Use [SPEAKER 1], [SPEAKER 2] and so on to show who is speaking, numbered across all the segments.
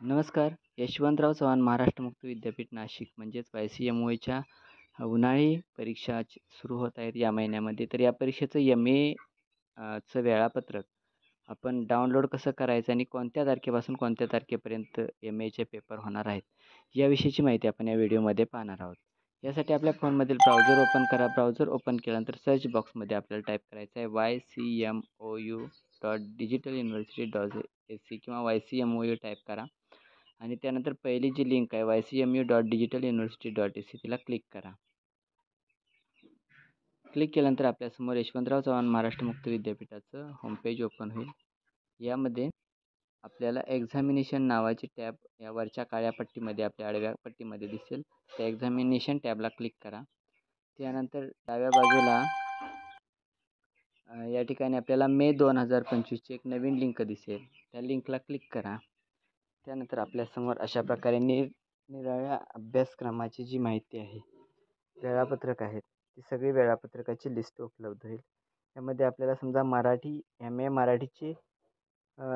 [SPEAKER 1] नमस्कार. यशवंतराव चव्हाण महाराष्ट्र मुक्त विद्यापीठ नाशिक म्हणजेच YCMOEच्या उन्हाळी परीक्षा सुरू होत आहेत या महिन्यामध्ये. तर या परीक्षेचं MA चं वेळापत्रक आपण डाउनलोड कसं करायचं आणि कोणत्या तारखेपासून कोणत्या तारखेपर्यंत MAचे पेपर होणार आहेत, याविषयीची माहिती आपण या व्हिडिओमध्ये पाहणार आहोत. यासाठी आपल्या फोनमधील ब्राउझर ओपन करा. ब्राउझर ओपन केल्यानंतर सर्च बॉक्समध्ये आपल्याला टाईप करायचं आहे YCMOU.digitaluniversity.ac किंवा YCMOU टाईप करा. आणि त्यानंतर पहिली जी लिंक आहे YCMU.digitaluniversity.ac तिला क्लिक करा. क्लिक केल्यानंतर आपल्यासमोर यशवंतराव चव्हाण महाराष्ट्र मुक्त विद्यापीठाचं होमपेज ओपन होईल. यामध्ये आपल्याला एक्झामिनेशन नावाची टॅब या वरच्या काळ्या पट्टीमध्ये आपल्या आडव्या पट्टीमध्ये दिसेल. त्या एक्झामिनेशन टॅबला क्लिक करा. त्यानंतर डाव्या बाजूला या ठिकाणी आपल्याला मे 2025ची एक नवीन लिंक दिसेल. त्या लिंकला क्लिक करा. त्यानंतर आपल्यासमोर अशा प्रकारे निरनिराळ्या अभ्यासक्रमाची जी माहिती आहे, वेळापत्रक आहेत, ती सगळी वेळापत्रकाची लिस्ट उपलब्ध होईल. त्यामध्ये आपल्याला समजा मराठी MA मराठीची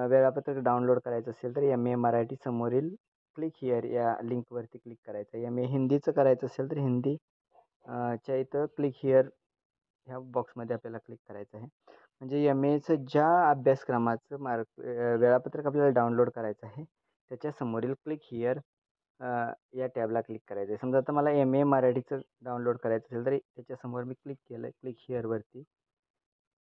[SPEAKER 1] वेळापत्रक डाउनलोड करायचं असेल तर MA मराठी समोरील क्लिक हिअर या लिंकवरती क्लिक करायचं. MA हिंदीचं करायचं असेल तर हिंदी च्या इथं क्लिक हिअर ह्या बॉक्समध्ये आपल्याला क्लिक करायचं आहे. म्हणजे MAचं ज्या अभ्यासक्रमाचं वेळापत्रक आपल्याला डाउनलोड करायचं आहे त्याच्या समोरील क्लिक हिअर या टॅबला क्लिक करायचं आहे. समजा आता मला MA मराठीचं डाउनलोड करायचं असेल तर त्याच्यासमोर मी क्लिक केलं क्लिक हिअरवरती.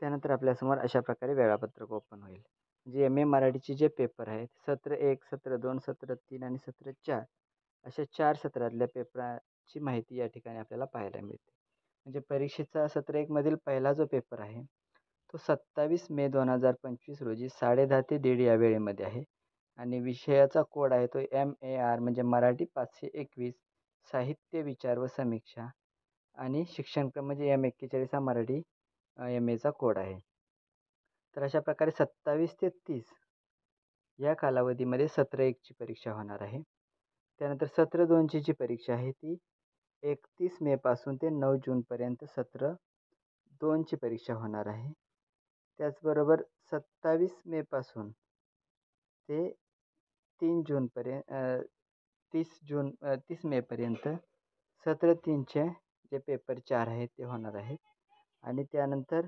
[SPEAKER 1] त्यानंतर आपल्यासमोर अशा प्रकारे वेळापत्रक ओपन होईल. म्हणजे MA मराठीचे जे पेपर आहेत, सत्र 1, सत्र 2, सत्र 3 आणि सत्र 4 अशा 4 सत्रातल्या पेपराची माहिती या ठिकाणी आपल्याला पाहायला मिळते. म्हणजे परीक्षेचा सत्र 1 मधील पहिला जो पेपर आहे तो 27 मे 2025 रोजी 10:30 ते 1:30 या वेळेमध्ये आहे. आणि विषयाचा कोड आहे तो MAR म्हणजे मराठी 521 साहित्य विचार व समीक्षा आणि शिक्षणक्रम म्हणजे M41 हा मराठी MAचा कोड आहे. तर अशा प्रकारे 27 ते 30 या कालावधीमध्ये सत्र 1ची परीक्षा होणार आहे. त्यानंतर सत्र 2ची जी परीक्षा आहे ती 31 मेपासून ते 9 जूनपर्यंत सत्र 2ची परीक्षा होणार आहे. त्याचबरोबर 27 मेपासून ते 30 मेपर्यंत सत्र 3चे जे पेपर 4 आहेत ते होणार आहेत. आणि त्यानंतर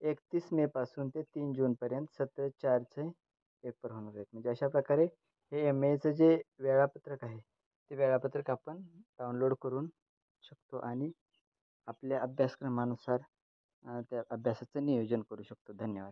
[SPEAKER 1] 31 मेपासून ते 3 जूनपर्यंत सत्र 4चे पेपर होणार आहेत. म्हणजे अशा प्रकारे हे MAचं जे वेळापत्रक आहे ते वेळापत्रक आपण डाउनलोड करून शकतो आणि आपल्या अभ्यासक्रमानुसार त्या अभ्यासाचं नियोजन करू शकतो. धन्यवाद.